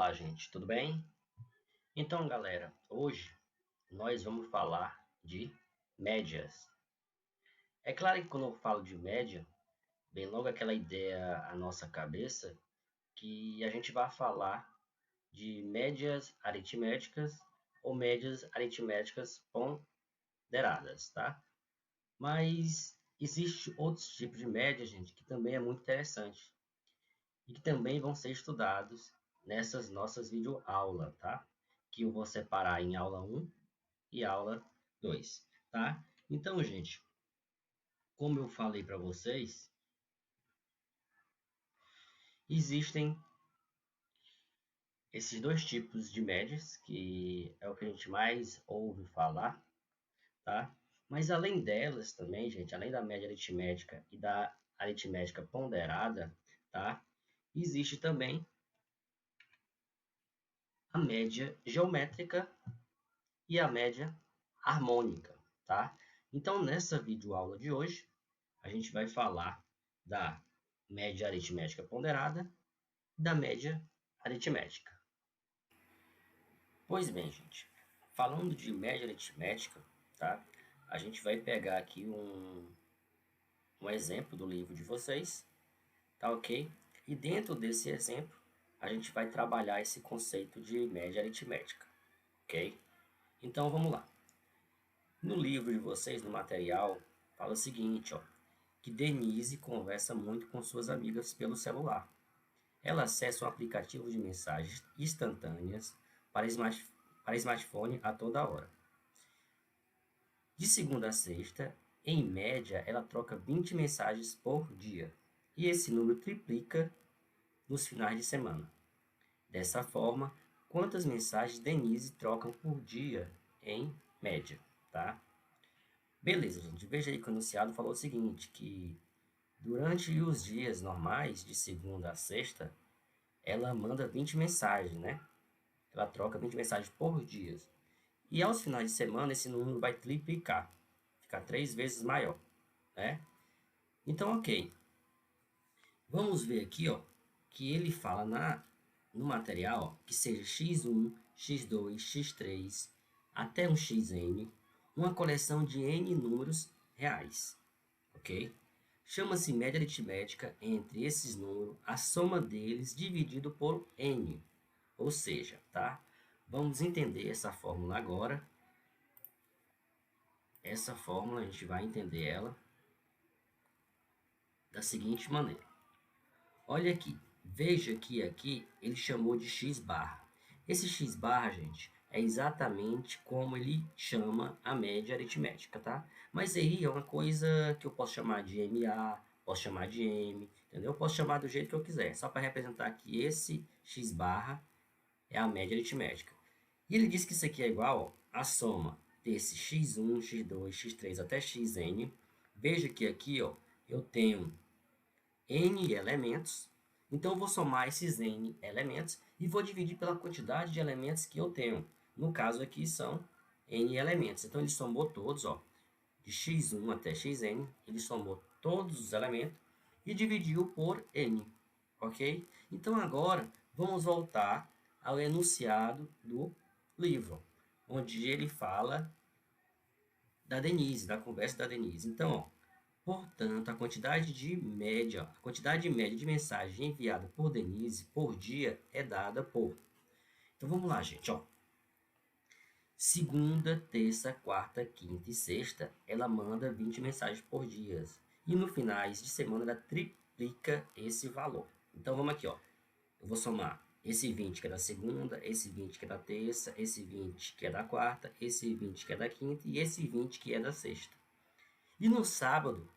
Olá, gente, tudo bem? Então, galera, hoje nós vamos falar de médias. É claro que quando eu falo de média, vem logo aquela ideia à nossa cabeça que a gente vai falar de médias aritméticas ou médias aritméticas ponderadas, tá? Mas existe outros tipos de média, gente, que também é muito interessante e que também vão ser estudados nessas nossas videoaulas, tá? Que eu vou separar em aula 1 e aula 2, tá? Então, gente, como eu falei para vocês, existem esses dois tipos de médias, que é o que a gente mais ouve falar, tá? Mas além delas também, gente, além da média aritmética e da aritmética ponderada, tá? Existe também a média geométrica e a média harmônica, tá? Então, nessa videoaula de hoje, a gente vai falar da média aritmética ponderada e da média aritmética. Pois bem, gente, falando de média aritmética, tá? A gente vai pegar aqui um exemplo do livro de vocês, tá ok? E dentro desse exemplo, a gente vai trabalhar esse conceito de média aritmética, ok? Então, vamos lá. No livro de vocês, no material, fala o seguinte, ó, que Denise conversa muito com suas amigas pelo celular. Ela acessa um aplicativo de mensagens instantâneas para smartphone a toda hora. De segunda a sexta, em média, ela troca 20 mensagens por dia. E esse número triplica nos finais de semana. Dessa forma, quantas mensagens Denise troca por dia em média, tá? Beleza, gente. Veja aí que o enunciado falou o seguinte, que durante os dias normais, de segunda a sexta, ela manda 20 mensagens, né? Ela troca 20 mensagens por dia. E aos finais de semana, esse número vai triplicar, ficar 3 vezes maior, né? Então, ok. Vamos ver aqui, ó, que ele fala no material ó, que seja x1, x2, x3, até um xn, uma coleção de n números reais, ok? Chama-se média aritmética entre esses números, a soma deles dividido por n. Ou seja, tá? Vamos entender essa fórmula agora. Essa fórmula a gente vai entender ela da seguinte maneira. Olha aqui, veja que aqui ele chamou de x barra. Esse x barra, gente, é exatamente como ele chama a média aritmética, tá? Mas aí é uma coisa que eu posso chamar de MA, posso chamar de M, entendeu? Eu posso chamar do jeito que eu quiser, só para representar que esse x barra é a média aritmética. E ele diz que isso aqui é igual ó, a soma desse x1, x2, x3 até xn. Veja que aqui ó, eu tenho n elementos, então eu vou somar esses n elementos e vou dividir pela quantidade de elementos que eu tenho. No caso aqui são n elementos, então ele somou todos, ó, de x1 até xn, ele somou todos os elementos e dividiu por n, ok? Então agora vamos voltar ao enunciado do livro, onde ele fala da Denise, da conversa da Denise. Então, ó, portanto, a quantidade de média de mensagem enviada por Denise por dia é dada por. Então vamos lá, gente, ó. Segunda, terça, quarta, quinta e sexta, ela manda 20 mensagens por dia. E no finais de semana ela triplica esse valor. Então vamos aqui, ó. Eu vou somar esse 20 que é da segunda, esse 20 que é da terça, esse 20 que é da quarta, esse 20 que é da quinta e esse 20 que é da sexta. E no sábado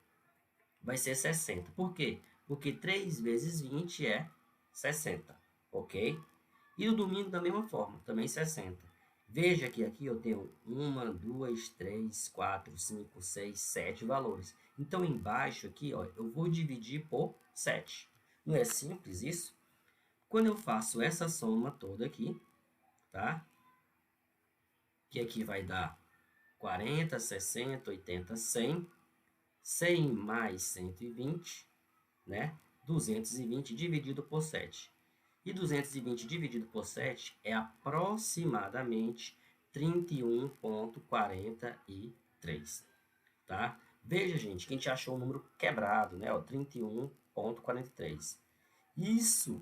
vai ser 60. Por quê? Porque 3 vezes 20 é 60, ok? E no domingo da mesma forma, também 60. Veja que aqui eu tenho 1, 2, 3, 4, 5, 6, 7 valores. Então, embaixo aqui, ó, eu vou dividir por 7. Não é simples isso? Quando eu faço essa soma toda aqui, tá? Que aqui vai dar 40, 60, 80, 100. 100 mais 120, né? 220 dividido por 7. E 220 dividido por 7 é aproximadamente 31,43, tá? Veja, gente, que a gente achou um número quebrado, né? 31,43. Isso,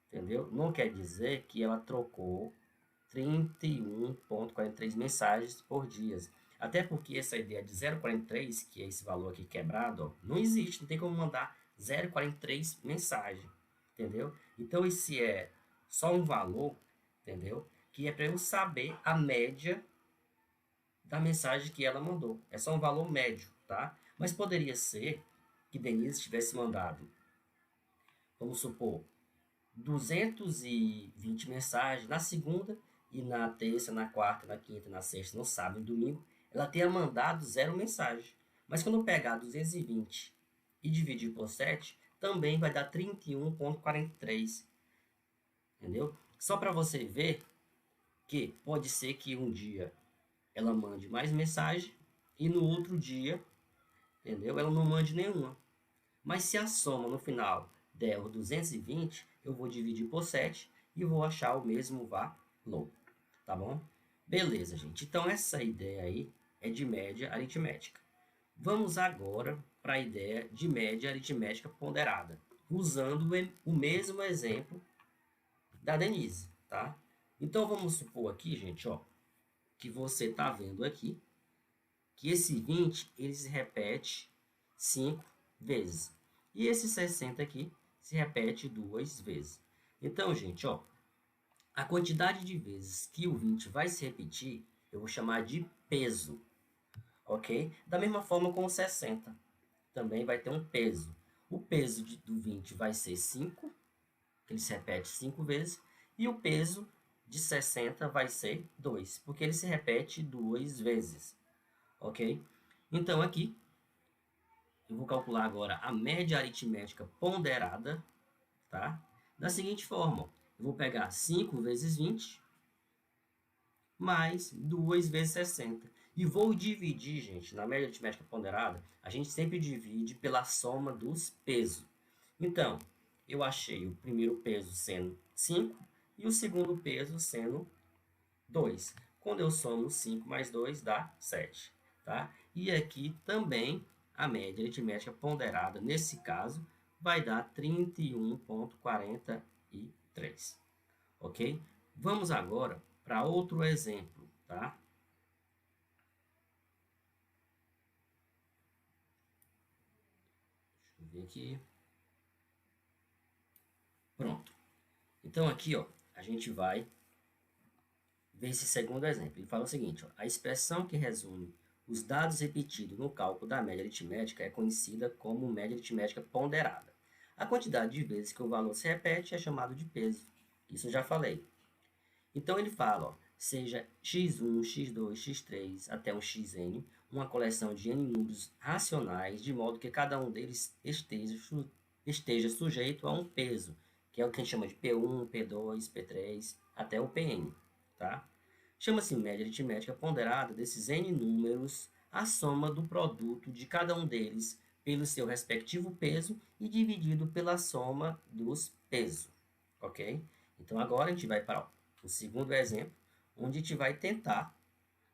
entendeu? Não quer dizer que ela trocou 31,43 mensagens por dia. Até porque essa ideia de 0,43, que é esse valor aqui quebrado, ó, não existe, não tem como mandar 0,43 mensagem, entendeu? Então, esse é só um valor, entendeu? Que é para eu saber a média da mensagem que ela mandou. É só um valor médio, tá? Mas poderia ser que Denise tivesse mandado, vamos supor, 220 mensagens na segunda e na terça, na quarta, na quinta, na sexta, no sábado e domingo, ela tenha mandado 0 mensagem. Mas quando eu pegar 220 e dividir por 7, também vai dar 31,43, entendeu? Só para você ver que pode ser que um dia ela mande mais mensagem e no outro dia, entendeu? Ela não mande nenhuma. Mas se a soma no final der 220, eu vou dividir por 7 e vou achar o mesmo valor, tá bom? Beleza, gente. Então, essa ideia aí é de média aritmética. Vamos agora para a ideia de média aritmética ponderada, usando o mesmo exemplo da Denise, tá? Então, vamos supor aqui, gente, ó, que você está vendo aqui que esse 20 ele se repete 5 vezes. E esse 60 aqui se repete 2 vezes. Então, gente, ó, a quantidade de vezes que o 20 vai se repetir, eu vou chamar de peso, ok? Da mesma forma com o 60, também vai ter um peso. O peso do 20 vai ser 5, que ele se repete 5 vezes, e o peso de 60 vai ser 2, porque ele se repete 2 vezes, ok? Então, aqui, eu vou calcular agora a média aritmética ponderada, tá? Da seguinte forma, eu vou pegar 5 vezes 20 mais 2 vezes 60. E vou dividir, gente, na média aritmética ponderada, a gente sempre divide pela soma dos pesos. Então, eu achei o primeiro peso sendo 5 e o segundo peso sendo 2. Quando eu somo 5 mais 2 dá 7, tá? E aqui também a média aritmética ponderada, nesse caso, vai dar 31,43, ok? Vamos agora para outro exemplo, tá? Deixa eu ver aqui. Pronto. Então aqui, ó, a gente vai ver esse segundo exemplo. Ele fala o seguinte, ó, a expressão que resume os dados repetidos no cálculo da média aritmética é conhecida como média aritmética ponderada. A quantidade de vezes que o valor se repete é chamado de peso. Isso eu já falei. Então ele fala, ó, seja x1, x2, x3 até um xn, uma coleção de n números racionais, de modo que cada um deles esteja sujeito a um peso, que é o que a gente chama de P1, P2, P3, até o Pn, tá? Chama-se média aritmética ponderada desses n números, a soma do produto de cada um deles pelo seu respectivo peso e dividido pela soma dos pesos, ok? Então, agora a gente vai para o segundo exemplo, onde a gente vai tentar,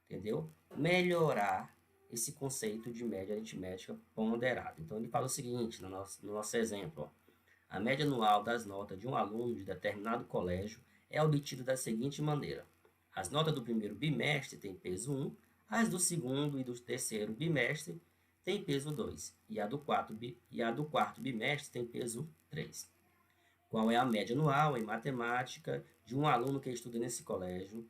entendeu? Melhorar esse conceito de média aritmética ponderada. Então, ele fala o seguinte, no nosso exemplo, ó, a média anual das notas de um aluno de determinado colégio é obtida da seguinte maneira. As notas do primeiro bimestre têm peso 1, as do segundo e do terceiro bimestre têm peso 2, e a do quarto bimestre tem peso 3. Qual é a média anual em matemática de um aluno que estuda nesse colégio,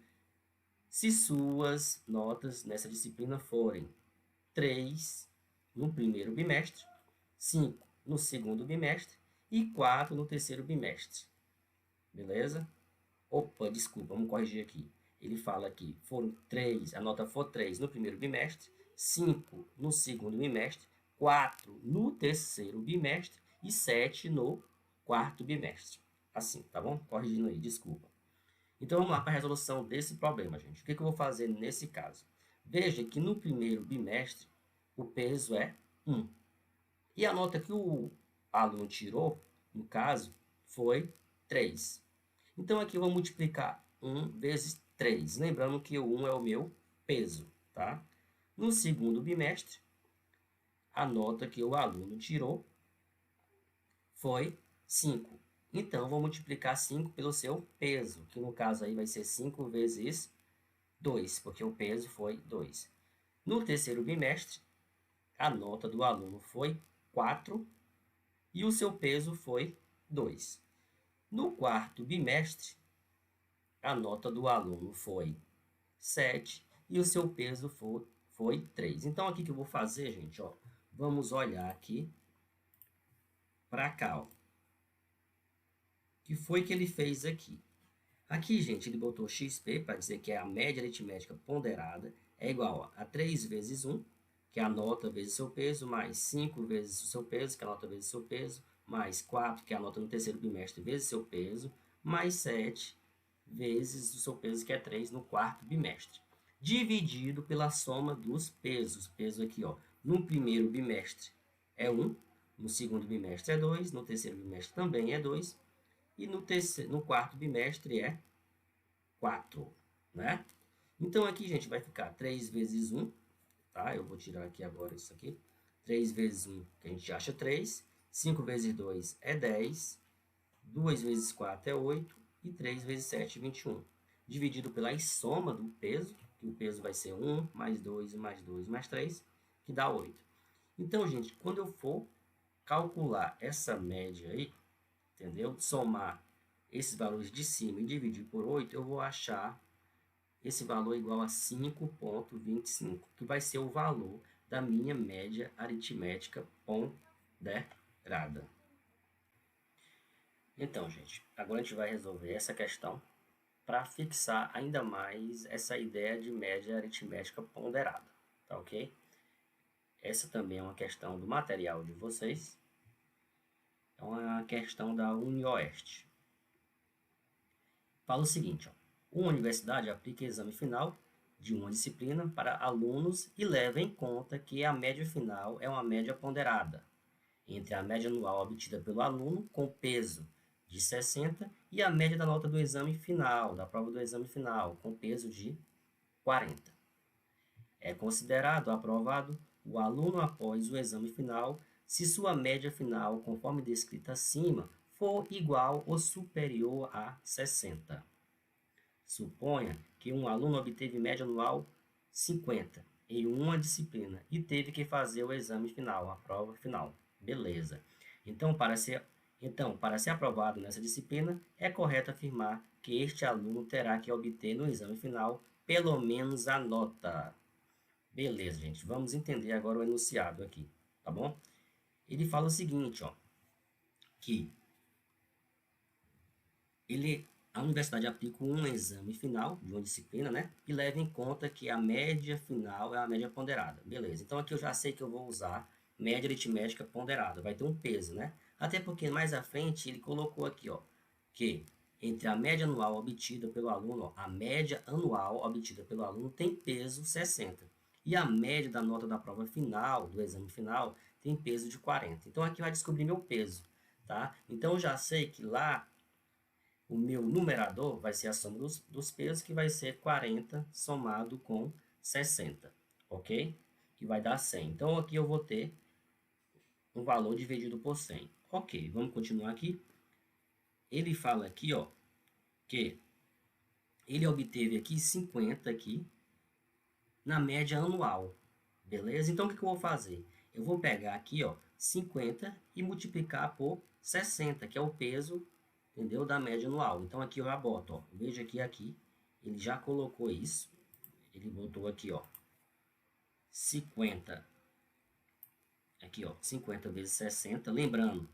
se suas notas nessa disciplina forem 3 no primeiro bimestre, 5 no segundo bimestre e 4 no terceiro bimestre. Beleza? Opa, desculpa, vamos corrigir aqui. Ele fala que foram 3, a nota for 3 no primeiro bimestre, 5 no segundo bimestre, 4 no terceiro bimestre e 7 no quarto bimestre. Assim, tá bom? Corrigindo aí, desculpa. Então, vamos lá para a resolução desse problema, gente. O que eu vou fazer nesse caso? Veja que no primeiro bimestre, o peso é 1. E a nota que o aluno tirou, no caso, foi 3. Então, aqui eu vou multiplicar 1 vezes 3. Lembrando que o 1 é o meu peso, tá? No segundo bimestre, a nota que o aluno tirou foi 5. Então, eu vou multiplicar 5 pelo seu peso, que no caso aí vai ser 5 vezes 2, porque o peso foi 2. No terceiro bimestre, a nota do aluno foi 4 e o seu peso foi 2. No quarto bimestre, a nota do aluno foi 7 e o seu peso foi 3. Então, aqui que eu vou fazer, gente, ó, vamos olhar aqui para cá, ó. O que foi que ele fez aqui? Aqui, gente, ele botou XP para dizer que é a média aritmética ponderada é igual a 3 vezes 1, que é a nota vezes o seu peso, mais 5 vezes o seu peso, que é a nota vezes o seu peso, mais 4, que é a nota no terceiro bimestre, vezes o seu peso, mais 7 vezes o seu peso, que é 3, no quarto bimestre. Dividido pela soma dos pesos. Peso aqui, ó, no primeiro bimestre é 1, no segundo bimestre é 2, no terceiro bimestre também é 2, e no quarto bimestre é 4, né? Então, aqui, gente, vai ficar 3 vezes 1, tá? Eu vou tirar aqui agora isso aqui. 3 vezes 1, que a gente acha 3. 5 vezes 2 é 10. 2 vezes 4 é 8. E 3 vezes 7 é 21. Dividido pela soma do peso, que o peso vai ser 1, mais 2, mais 2, mais 3, que dá 8. Então, gente, quando eu for calcular essa média aí, entendeu? Somar esses valores de cima e dividir por 8, eu vou achar esse valor igual a 5,25, que vai ser o valor da minha média aritmética ponderada. Então, gente, agora a gente vai resolver essa questão para fixar ainda mais essa ideia de média aritmética ponderada, tá ok? Essa também é uma questão do material de vocês. É uma questão da UniOeste. Fala o seguinte, ó. Uma universidade aplica exame final de uma disciplina para alunos e leva em conta que a média final é uma média ponderada entre a média anual obtida pelo aluno com peso de 60 e a média da nota do exame final, da prova do exame final, com peso de 40. É considerado aprovado o aluno após o exame final se sua média final, conforme descrita acima, for igual ou superior a 60. Suponha que um aluno obteve média anual 50 em uma disciplina e teve que fazer o exame final, a prova final. Beleza. Então, para ser aprovado nessa disciplina, é correto afirmar que este aluno terá que obter no exame final pelo menos a nota. Beleza, gente. Vamos entender agora o enunciado aqui, tá bom? Ele fala o seguinte, ó, que a universidade aplica um exame final de uma disciplina, né? E leva em conta que a média final é a média ponderada. Beleza. Então, aqui eu já sei que eu vou usar média aritmética ponderada. Vai ter um peso, né? Até porque mais à frente ele colocou aqui, ó, que entre a média anual obtida pelo aluno, ó, a média anual obtida pelo aluno tem peso 60. E a média da nota da prova final, do exame final, tem peso de 40. Então, aqui vai descobrir meu peso, tá? Então, eu já sei que lá o meu numerador vai ser a soma dos pesos, que vai ser 40 somado com 60, ok? Que vai dar 100. Então, aqui eu vou ter um valor dividido por 100. Ok, vamos continuar aqui. Ele fala aqui, ó, que ele obteve aqui 50 aqui na média anual, beleza? Então, o que eu vou fazer? Eu vou pegar aqui, ó, 50 e multiplicar por 60, que é o peso, entendeu? Da média anual. Então, aqui eu já boto, ó, veja que aqui, ele já colocou isso, ele botou aqui, ó, 50, aqui, ó, 50 vezes 60, lembrando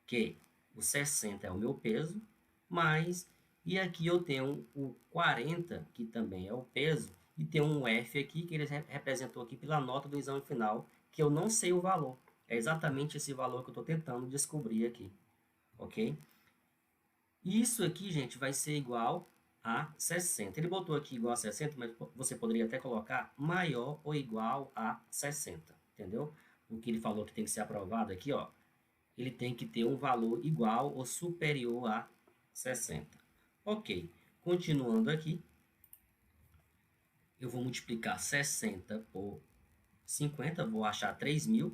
que o 60 é o meu peso, mais, e aqui eu tenho o 40, que também é o peso, e tem um F aqui, que ele representou aqui pela nota do exame final, que eu não sei o valor. É exatamente esse valor que eu estou tentando descobrir aqui, ok? Isso aqui, gente, vai ser igual a 60. Ele botou aqui igual a 60, mas você poderia até colocar maior ou igual a 60, entendeu? O que ele falou que tem que ser aprovado aqui, ó, ele tem que ter um valor igual ou superior a 60. Ok, continuando aqui, eu vou multiplicar 60 por 50, vou achar 3.000,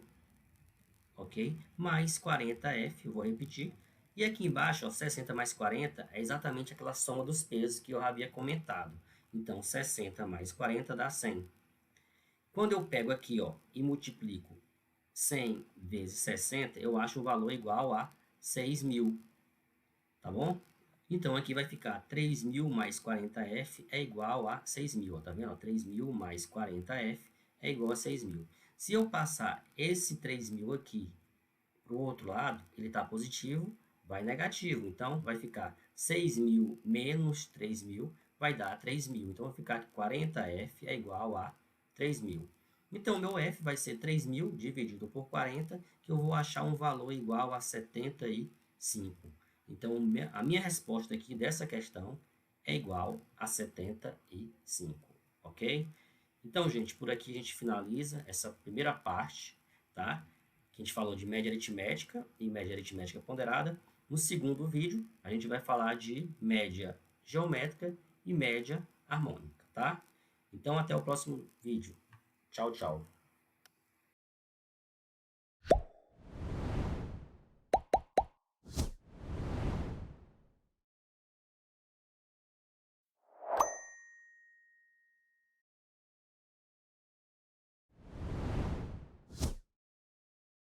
ok? Mais 40F, eu vou repetir. E aqui embaixo, ó, 60 mais 40 é exatamente aquela soma dos pesos que eu havia comentado. Então, 60 mais 40 dá 100. Quando eu pego aqui, ó, e multiplico 100 vezes 60, eu acho um valor igual a 6.000, tá bom? Então, aqui vai ficar 3.000 mais 40F é igual a 6.000, ó, tá vendo? 3.000 mais 40F é igual a 6.000. Se eu passar esse 3.000 aqui para o outro lado, ele está positivo, vai negativo. Então, vai ficar 6.000 menos 3.000, vai dar 3.000. Então, vai ficar que 40F é igual a 3.000. Então, meu F vai ser 3.000 dividido por 40, que eu vou achar um valor igual a 75. Então, a minha resposta aqui dessa questão é igual a 75, ok? Então, gente, por aqui a gente finaliza essa primeira parte, tá? Que a gente falou de média aritmética e média aritmética ponderada. No segundo vídeo, a gente vai falar de média geométrica e média harmônica, tá? Então, até o próximo vídeo. Tchau, tchau.